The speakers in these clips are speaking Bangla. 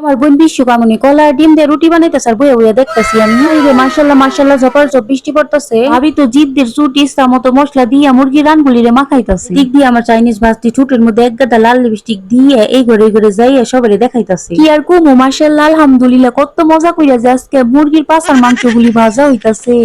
আমার বোন বিশ্বকামনি কলা ডিম দিয়ে রুটি বানাইতেছে আর বইয়া বইয়া দেখতেছি আমি। মাশাল্লাহ মাশাল্লাহ ঝপার ঝপ বৃষ্টি পড়তেছে। ভাবি তো জিদ্দের চুট ইচ্ছা মতো মশলা দিয়ে মুরগি রানগুলি রে মাখাইতেছে। দিক দিয়ে আমার চাইনিজ ভাস্তি চুটের মধ্যে এক গাদা লাল লিপস্টিক দিয়ে এই ঘরে যাইয়া সবাই দেখাইতেছে। কি আর কুমু মাশাল্লাহ আলহামদুলিল্লাহ কত মজা কইরা যে আজকে মুরগির পাছার মাংসগুলি ভাজা হইতাছে।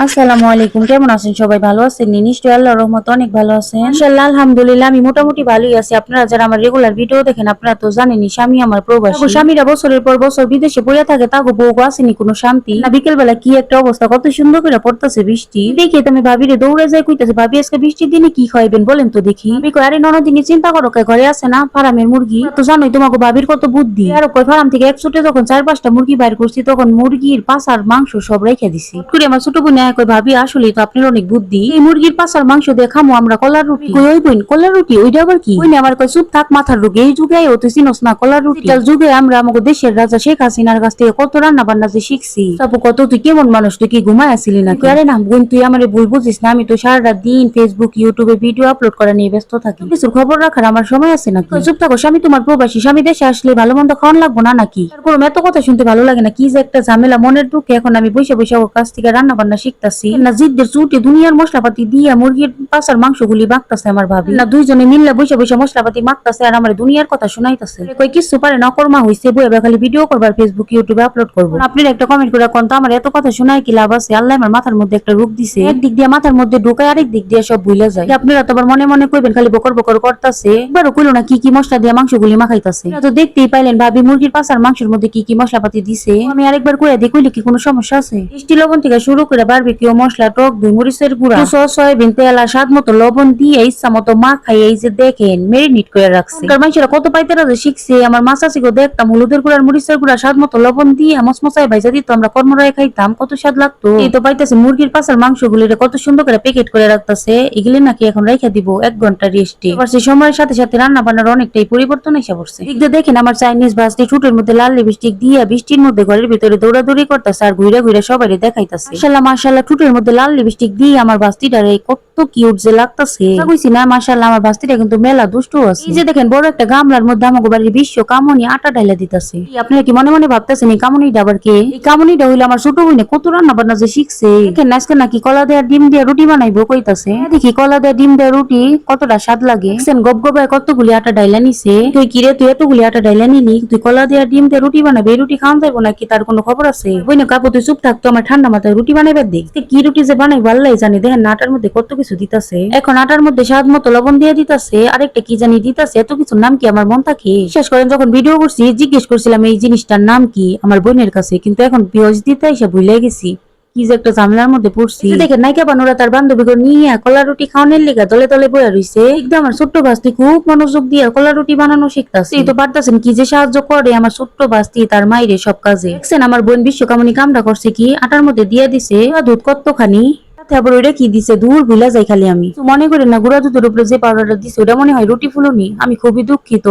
আসসালামু আলাইকুম, কেমন আছেন সবাই? ভালো আছেন? নিশ্চয়ই আল্লাহর রহমতে অনেক ভালো আছেন। মাশাআল্লাহ আলহামদুলিল্লাহ আমি মোটামুটি ভালোই আছি। আপনারা যারা আমার রেগুলার ভিডিও দেখেন আপনারা তো জানেনই স্বামী আমার প্রবাসী। স্বামীরা বছরের পর বছর বিদেশে পড়ে থাকে, তাগো বউগো আসেনি কোনো শান্তি না। বিকেল বেলা কি একটা অবস্থা, কত সুন্দর করে পড়তেছে বৃষ্টি। দেখি তুমি ভাবিরে দৌড়ে যাই কইতাছে, ভাবি আজকে বৃষ্টির দিনে কি খাইবেন বলেন তো দেখি। আমি কই আরে ননদিনী চিন্তা করো, ঘরে আছে না ফার্মের মুরগি, তো জানোই তোমাকে ভাবির কত বুদ্ধি। আর কই ফার্ম থেকে এক ছুটে যখন 4-5টা মুরগি বাইর করছি তখন মুরগির পাছার মাংস সব রেখে দিছি। আমার ছোট বোন কই ভাবি আসলে তো আপনার অনেক বুদ্ধি, এই মুরগির পাছার মাংস দিয়ে খামো আমরা কলার রুটি। ওই বোন কলার রুটি ওইটা আবার কি? ওই আমার কই চুপ থাক মাথার রোগে, এই যুগে তো চিনোস না কলার রুটি। যুগে আমরা আমাদের দেশের রাজা শেখ হাসিনার কাছ থেকে কত রান্না বান্না যে শিখছি। তারপর কত তুই কেমন মানুষ, তুই কি ঘুমায় আসিলি না? আরে না বোন তুই আমারে ভুল বুঝিস না, আমি তো সারাটা দিন ফেসবুক ইউটিউবে ভিডিও আপলোড করা নিয়ে ব্যস্ত থাকি, কিছুর খবর রাখার আমার সময় আছে নাকি? চুপ থাকো, স্বামী তোমার প্রবাসী, স্বামী দেশে আসলে ভালো মন্দ খাওয়ান লাগবো না নাকি? তারপর এত কথা শুনতে ভালো লাগে না, কি যে একটা ঝামেলা মনের দুঃখে এখন আমি বসে বসে ওর কাছ থেকে রান্না বান্না শিখতাছি না। জিদ্দের চুটে দুনিয়ার মশলাপাতি দিয়ে মুরগির পাছার মাংসগুলি মাখতাছে আমার ভাবি না, দুইজনে মিললে বসে বসে মশলাপাতি মাখতাছে আর আমার দুনিয়ার কথা শুনাইতাছে। কই কিছু পারে না, কর্মা হইছে বইয়া খালি ভিডিও করবার ফেসবুক ইউটিউবে আপলোড করবো। আপনার একটা কমেন্ট করে কোন তো আমার এত কথা শোনায় কি লাভ আছে? আল্লাহ আমার মাথার মধ্যে একটা রোগ দিছে, একদিক দিয়ে মাথার মধ্যে ঢুকায় আরেক দিক দিয়ে সব ভুলে যায়। আপনারা তো আবার মনে মনে কইবেন খালি বকর বকর করতাছে, একবারও কইলো না কি কি মশলা দিয়ে মাংসগুলি মাখাইতাছে। তো দেখতেই পাইলেন ভাবি মুরগির পাছার মাংসের মধ্যে কি কি মশলাপাতি দিছে। আমি আরেকবার কইয়া দেখি কইলে কি কোনো সমস্যা আছে? মিষ্টি লবণ থেকে শুরু করে বারবিকিউ মশলা, টক দই, মরিচের গুঁড়া, সয়াবিন তেল আর স্বাদ মতো লবণ দিয়ে ইচ্ছা মতো মাখাই এই যে দেখেন মেরিনেট করে রাখছে। মানুষেরা কত পাইতেরা যে শিখছে। আমার মাছাচিকে দেখতাম হলুদের গুঁড়ার মরিচের গুঁড়া স্বাদ মতো লবণ দিয়ে মশমশাই ভাইজা দিত, আমরা কর্মরায় খাইতাম, কত স্বাদ লাগতো। এই তো পাইতেছে মুরগির পাছার মাংসগুলি কত সুন্দর করে প্যাকেট করে রাখতেছে। এগুলি নাকি এখন রেখে দিব 1 ঘন্টা রেস্টে। সময়ের সাথে সাথে রান্না বান্নার অনেকটাই পরিবর্তন এসে পড়ছে। দেখেন আমার চাইনিজ ভাস্তি চুটের মধ্যে লাল লিপস্টিক দিয়ে বৃষ্টির মধ্যে ঘরের ভিতরে দৌড়াদৌড়ি করতেছে আর ঘুরে ঘুরে সবাই দেখাইতেছে। মাশাআল্লাহ মাশাআল্লাহ চুটের মধ্যে লাল লিপস্টিক দিয়ে আমার ভাস্তিটারে কত কিউট যে লাগতেছে। কইছি না মাশাআল্লাহ আমার ভাস্তিটা কিন্তু মেলা দুষ্টু আছে। এই যে দেখেন বড় একটা গামলার মধ্যে আমাকে বাড়ির বিশ্ব কামনি আটা ঢাইলা দিতেছে। আপনারা কি মনে মনে ভাবতেছেন এই কামনিটা আবার কে? এই কামনিটা হইলো আমার ছোট বোনে কত রান্না বান্না যে শিখছে। দেখেন আজকে নাকি কলা দেয়া ডিম দিয়ে রুটি বানাইবো কইতাছে। দেখি কলা দেয়া ডিম দেয়া রুটি কতটা স্বাদ লাগে। দেখছেন গব গবায় কতগুলি আটা ঢাইলা নিছে। তুই কিরে তুই এতগুলি আটা ঢাইলা নিলি, তুই কলা দেয়া ডিম দিয়ে রুটি বানাবে, এই রুটি খাওয়া যাইবো নাকি তার কোনো খবর আছে? বই না কাপড় তুই চুপ থাকতো, আমার ঠান্ডা মাথায় রুটি বানাইবার দেখ। কি রুটি যে বানাইবো আল্লাহ জানি। দেখেন আটার মধ্যে কত কিছু দিতাছে। এখন আটার মধ্যে স্বাদ মতো লবণ দিয়ে দিতাছে, আরেকটা কি জানি দিতাছে। এত কিছুর নাম কি আমার মন থাকে? বিশ্বাস করেন যখন ভিডিও করছি জিজ্ঞেস করছিলাম এই জিনিসটার নাম কি আমার বোনের কাছে, কিন্তু এখন পিওজ দিতে এসে ভুলে গেছি। কি যে একটা ঝামেলার মধ্যে পড়ছি। দেখেন নাইকা বানুরা তার বান্ধবীকে নিয়ে কলা রুটি খাওয়ানোর লেগা দলে দলে বইয়া রইছে। একদম আমার ছোট্ট ভাস্তি খুব মনোযোগ দিয়ে কলা রুটি বানানো শিখতাছে। এই তো পারতাছেন কি যে সাহায্য করে আমার ছোট্ট ভাস্তি তার মাইরে সব কাজে। দেখছেন আমার বোন বিশ্বকামনি কামটা করছে কি আটার মধ্যে দিয়ে দিছে দুধ কতখানি, তারপর ওইটা কি দিছে দূর ভুলা যাই খালি। আমি মনে করি না গুঁড়া দুধের উপরে যে পাউডারটা দিছে ওটা মনে হয় রুটি ফুলুনি। আমি খুবই দুঃখিত,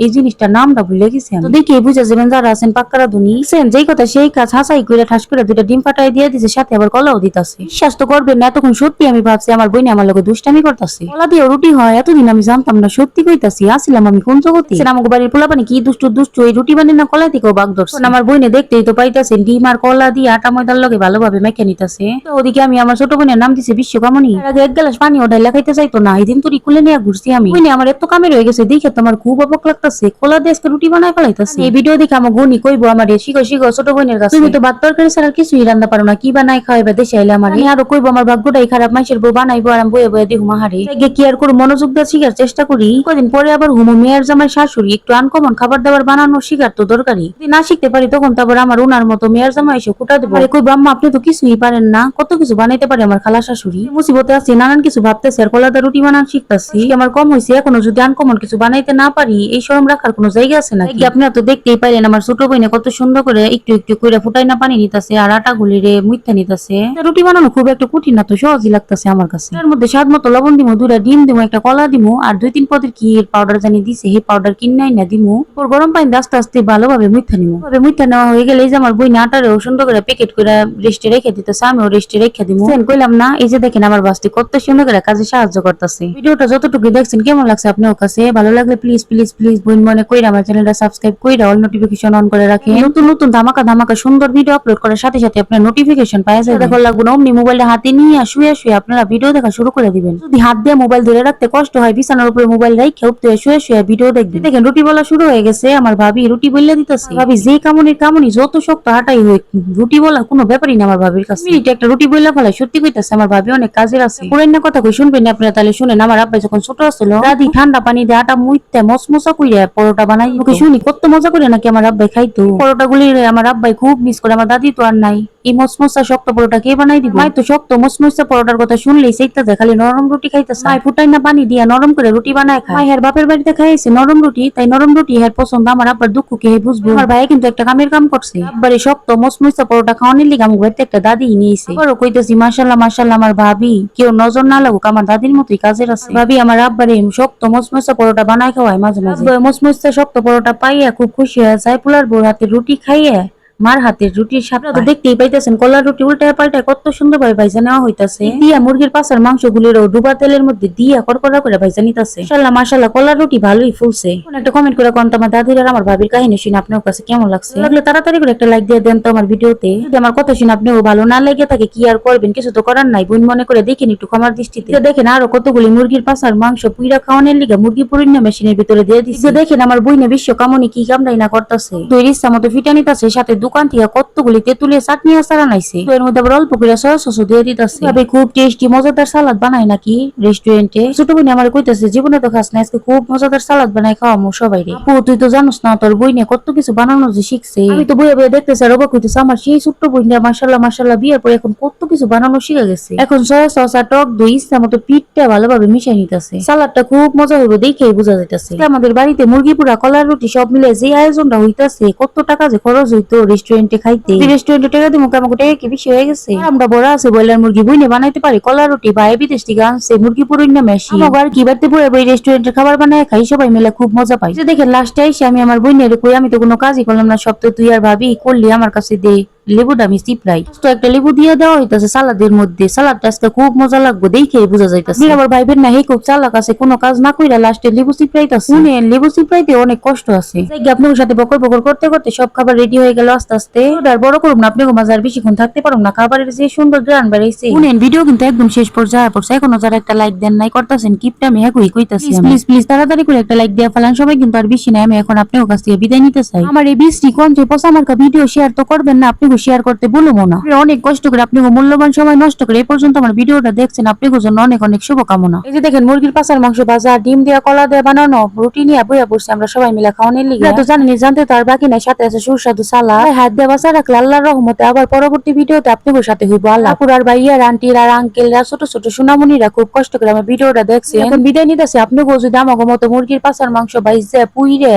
এই জিনিসটার নামটা ভুলে গেছি। তো দেখি বুঝা যাবেন যারা আছেন পাক্কারা দুনি যেই কথা সেই কাজ হাসাই করে ঠাস করে 2টা ডিম ফাটাই দিয়ে দিছে, সাথে আবার কলাও দিতাছে। বিশ্বাস তো করবেন না, এতক্ষণ সত্যি আমি ভাবছি আমার বোন আমার লগে দুষ্টামি করতেছে। কলা দিয়ে রুটি হয় এতদিন আমি জানতাম না, সত্যি কইতাছি। আসছিলাম আমি কোন জগতে। আমাকে বাড়ির পোলাপানি কি দুষ্টু দুষ্টু এই রুটি বানিয়ে না কলা থেকেও বাগ ধরছে। আমার বোনে দেখতেই তো পাইতাছেন ডিম আর কলা দিয়ে আটা ময়দার লগে ভালোভাবে মেখে নিতেছে। তো ওদিকে আমি আমার ছোট বোনের নাম দিছে বিশ্বকামনি। এর আগে 1 গ্লাস পানি ওটাই লেখাইতে চাইতো না, এই দিন তুই কুলে নিয়ে ঘুরছি আমি। বোনে আমার এত কামের হয়ে গেছে দেখে তোমার খুব অবাক লাগতেছে। কলা দিয়ে রুটি বানায় ফেলাইতেছে। এই ভিডিও দেখে আমার বোনই কইবো আমার শিখো শিখো ছোট বোনের কাছে, তুমি তো ভাত তরকারি ছাড়া কিছুই রান্না পারো না, কি বানাই খাওয়াইবা দেশে আইলে আমার। আরো কইবো আমার ভাগ্যটাই খারাপ, মানুষের বউ বানাইবো আর আমি বয়ে বয়ে দেখু মাহারে। কি আর করো, মনোযোগ দিয়ে শিখার চেষ্টা করি। কদিন পরে আবার হুমো মেয়ের জামাই শাশুড়ি একটু আনকমন খাবার দাবার বানানো শিখার তো দরকারি। যদি না শিখতে পারি তখন তো আবার আমার উনার মতো মেয়ের জামাই এসে কুটা দেবো। কইবো আম্মা আপনি তো কিছুই পারেন না, কত কিছু বানাইতে পারে আমার খালা শাশুড়ি। মুসিবতে আছি নানান কিছু ভাবতেছে আর কলাদা রুটি বানান শিখতেছি। আমার কম হয়েছে, এখনো যদি আনকমন কিছু বানাইতে না পারি এই শরম রাখার কোনো জায়গা আছে নাকি? আপনারা তো দেখতেই পাইলেন আমার ছোট বোনে কত সুন্দর করে একটু একটু করে ফুটাই না পানি নিতেছে আর আটা গুলি রে মুইথা নিতেছে। রুটি বানানো খুব একটা কঠিন না, তো সহজই লাগতেছে আমার কাছে। এর মধ্যে স্বাদ মতো লবণ দিমু, 2টা ডিম দিমু, একটা কলা দিমু আর 2-3 পদের কি পাউডার জানি দিছে, সেই পাউডার কিনাই না দিমু। পর গরম পানি আস্তে আস্তে ভালোভাবে মুইথা নিমু। মুইথা নেওয়া হয়ে গেলে এই যে আমার বইনে আটারেও সুন্দর করে প্যাকেট করে রেস্টে রেখে দিতেছে, আমিও রেস্টে রেখে দিমু। কইলাম না এই যে দেখেন আমার বাস্তি কত সুন্দর করে কাজে সাহায্য করতেছে। ভিডিওটা যতটুকু দেখছেন কেমন লাগছে আপনার কাছে? ভালো লাগলে প্লিজ প্লিজ প্লিজ প্লিজ বোন মনে কইরা আমার চ্যানেলটা সাবস্ক্রাইব কইরা অল নোটিফিকেশন অন করে রাখেন। নতুন নতুন ধামাকা ধামাকা সুন্দর ভিডিও আপলোড করার সাথে সাথে আপনার নোটিফিকেশন পাওয়া যায়। দেখো লাগবে না অমনি মোবাইলটা হাতে নিয়ে শুয়ে শুয়ে আপনারা ভিডিও দেখা শুরু করে দিবেন। যদি হাত দিয়ে মোবাইল ধরে রাখতে কষ্ট হয় বিছানার উপরে মোবাইল রেখে উঠতে শুয়ে শুয়ে ভিডিও দেখবেন। দেখেন রুটি বলা শুরু হয়ে গেছে, আমার ভাবি রুটি বললে দিতেছে। ভাবি যে কামনি যত শক্ত হাঁটাই হোক রুটি বলা কোনো ব্যাপারই না আমার ভাবির কাছে। মিনিট একটা রুটি বললা ফেলা সত্যি কইতাছে আমার ভাবি অনেক কাজের আছে। পুরান কথা কই শুনবেন আপনারা, তাহলে শুনেন। আমার আব্বা যখন ছোট ছিল দাদি ঠান্ডা পানি দিয়ে আটা মুইতে মসমসা কইরা পরোটা বানাই ওকে শুনি কত মজা করে নাকি আমার আব্বাই খাইতো। পরোটা গুলি আমার আব্বাই খুব মিস করে, আমার দাদি তো আর নাই। এই মসমসা শক্ত পরোটা কে বানাই দিব? মাই তো শক্ত মসমসা পরোটার কথা শুনলেই সেইটা যায় খালি নরম রুটি খাইতেছে। মাই ফুটাই না পানি দিয়া নরম করে রুটি বানায় খায়। হের বাপের বাড়িতে খাইছে নরম রুটি, তাই নরম রুটি হের পছন্দ। আমার আব্বার দুঃখ কে বুঝবো? আমার ভাই কিন্তু একটা কামের কাম করছে, আব্বারে শক্ত মসমসা পরোটা খাওয়ানোর লিগে আমার বাড়িতে একটা দাদি নিয়েছে। বড় কইতেছি মাশাআল্লাহ মাশাআল্লাহ আমার ভাবি কেউ নজর না লাগুক আমার দাদির মতোই কাজের আছে। ভাবি আমার আব্বারে শক্ত মসমসা পরোটা বানায় খাওয়ায় মাঝে মাঝে। মসমসা শক্ত পরোটা পাইয়া খুব খুশি হয়ে যায়। পোলার বউর হাতে রুটি খাইয়ে মার হাতের রুটির স্বাদ তো দেখতেই পাইতেছেন। কলার রুটি উল্টায় পাল্টায় কত সুন্দর ভাবে ভাইজা নেওয়া হইতাছে। দিয়া মুরগির পাছার মাংস গুলিরও ডুবা তেলের মধ্যে দিয়া কড়কড়া করে ভাইজা নিতেছে। মাশাআল্লাহ মাশাআল্লাহ কলার রুটি ভালোই ফুলছে। একটা কমেন্ট করে কোন আমার দাদির আর আমার ভাবির কাহিনী শুনে আপনার কাছে কেমন লাগছে? লাগলে তাড়াতাড়ি করে একটা লাইক দিয়ে দেন তো আমার ভিডিওতে। যদি আমার কথা শুনে আপনিও ভালো না লেগে থাকে কি আর করবেন, কিছু তো করার নাই। বোন মনে করে দেখেন একটু ক্ষমার দৃষ্টিতে। দেখেন আরো কতগুলি মুরগির পাছার মাংস পুইরা খাওয়ানোর লিগে মুরগি পুরিন্য মেশিনের ভিতরে দিয়ে দিচ্ছে। দেখেন আমার বইনে বিশ্ব কামনি কি কামড়াই না করতেছে। তৈরি ইচ্ছা মতো ফিটা নিতেছে, সাথে দোকান থেকে কতগুলি তেঁতুলের চাটনি আচার আনাইছে। এর মধ্যে আবার অল্প করে সয়া সস দিয়ে দিতেছে। ভাবে খুব টেস্টি মজাদার সালাদ বানায় নাকি রেস্টুরেন্টে। ছোট বোন আমার কইতেছে জীবনে তো খাস না, আজকে খুব মজাদার সালাদ বানাই খাওয়ামু সবাই রে। আপু তুই তো জানোস না তোর বইনে কত কিছু বানানো যে শিখছে। আমি তো বইয়ে বইয়ে দেখতেছি আর অবাক হইতেছে। আমার সেই ছোট্ট বইনে মাশাআল্লাহ মাশাআল্লাহ বিয়ের পরে এখন কত কিছু বানানো শিখে গেছে। এখন সয়া সস আর টক দই ইচ্ছা মতো পিঠটা ভালোভাবে মিশাই নিতেছে। সালাদটা খুব মজা হইব দেখেই বোঝা যাইতেছে। আমাদের বাড়িতে মুরগি পুরা কলার রুটি সব মিলে যে আয়োজনটা হইতাছে, কত টাকা যে খরচ হইতো রেস্টুরেন্টে খাইতে। রেস্টুরেন্টে টাকা দিয়ে মোটামুটি কি বেশি হয়ে গেছে। আমরা বড় আছে বয়লার মুরগি বইনে বানাইতে পারি। কলার রুটি ভাই বিদেশ থেকে আনছে মুরগি পুরুন না মেশি। আমার কি বাড়তে পড়ে বই রেস্টুরেন্টের খাবার বানায় খাই, সবাই মিলে খুব মজা পাই। দেখেন লাস্টে এসে আমি আমার বইনের কই আমি তো কোনো কাজই করলাম না, সব তো তুই আর ভাবি করলি আমার কাছে দে। লেবুটা আমি চিপড়াই তো একটা লেবু দিয়ে দেওয়া হইতাছে সালাদের মধ্যে। সালাদটা আজকে খুব মজা লাগবে দেখেই বোঝা যাইতাছে। আবার ভাইবেন না হে খুব চালাক আছে, কোনো কাজ না কইরা লাস্টে লেবু চিপড়াইতাছে। শুনেন লেবু চিপড়াইতে অনেক কষ্ট আছে। আপনার সাথে বকর বকর করতে করতে সব খাবার রেডি হয়ে গেল আস্তে আস্তে। আর বড় করুন না আপনি মাঝে আর বেশিক্ষণ থাকতে পারুন না। খাবারের যে সুন্দর গ্রান বাড়াইছে। শুনেন ভিডিও কিন্তু একদম শেষ পর্যায়ে পড়ছে, এখনো যারা একটা লাইক দেন নাই করতেছেন কিপটা আমি একই কইতাছি। প্লিজ প্লিজ তাড়াতাড়ি করে একটা লাইক দিয়ে ফেলান সবাই, কিন্তু আর বেশি নাই। আমি এখন আপনার কাছ থেকে বিদায় নিতে চাই। আমার এই বৃষ্টি কণ্ঠে পচা মার্কা ভিডিও শেয়ার তো করবেন না, আপনি শেয়ার করতে বলবো না। অনেক কষ্ট করে আপনি মূল্যবান সময় নষ্ট করে এই পর্যন্ত আমার ভিডিওটা দেখছেন, আপনার জন্য অনেক অনেক শুভকামনা। এই যে দেখেন মুরগির পাছার মাংস ভাজা, ডিম দিয়া কলা দিয়ে বানানো রুটি নিয়ে বইয়া পড়ছে আমরা সবাই মিলে খাওয়ানোর লিগে। তো জানেন জানতে তার বাকি নাই, সাথে আছে সুস্বাদু সালাদ। হাত দিয়ে বাঁচা রাখলে আল্লাহর রহমতে আবার পরবর্তী ভিডিওতে আপনাদের সাথে হইব। আল্লাহ পুরার ভাইয়ার আন্টির আর আঙ্কেলরা ছোট ছোট সোনামণিরা খুব কষ্ট করে আমার ভিডিওটা দেখছে। এখন বিদায় নিতেছে। আপনাকেও যদি আমাকে মতো মুরগির পাছার মাংস বাইজে পুইরে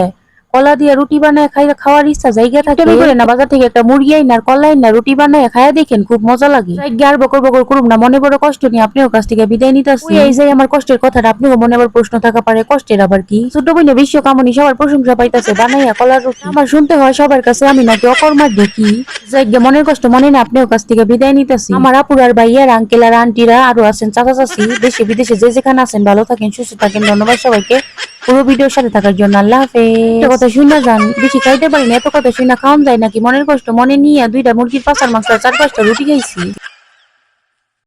কলা দিয়ে রুটি বানায় খাওয়ার ইচ্ছা জায়গা থাকে না, বাজার থেকে একটা মুরগি আইন আর কলা আইন না রুটি বানায় খায়া দেখেন খুব মজা লাগে। আর বকর বকর করুন না, মনে বড় কষ্ট নিয়ে আপনিও কাছ থেকে বিদায় নিতেছি। এই যে আমার কষ্টের কথাটা আপনিও মনে আবার প্রশ্ন থাকা পারে কষ্টের আবার কি। ছোট বোনে বিশ্ব কামনি সবার প্রশংসা পাইতেছে বানাইয়া কলার রুটি। আমার শুনতে হয় সবার কাছে আমি নাকি অকর্মার দেখি। যাই মনের কষ্ট মনে না আপনিও কাছ থেকে বিদায় নিতেছি। আমার আপুর আর ভাইয়ার আঙ্কেল আর আন্টিরা আরো আছেন চাচা চাচি দেশে বিদেশে যে যেখানে আছেন ভালো থাকেন সুস্থ থাকেন। ধন্যবাদ সবাইকে পুরো ভিডিওর সাথে থাকার জন্য। আল্লাহ হাফেজ। একটা কথা শুনে যান, বেশি খাইতে পারি না, এত কথা শুনে খাওয়ান যায় নাকি? মনের কষ্ট মনে নিয়ে দুইটা মুরগির পাছার মাংস 4-5টা রুটি খাইছি।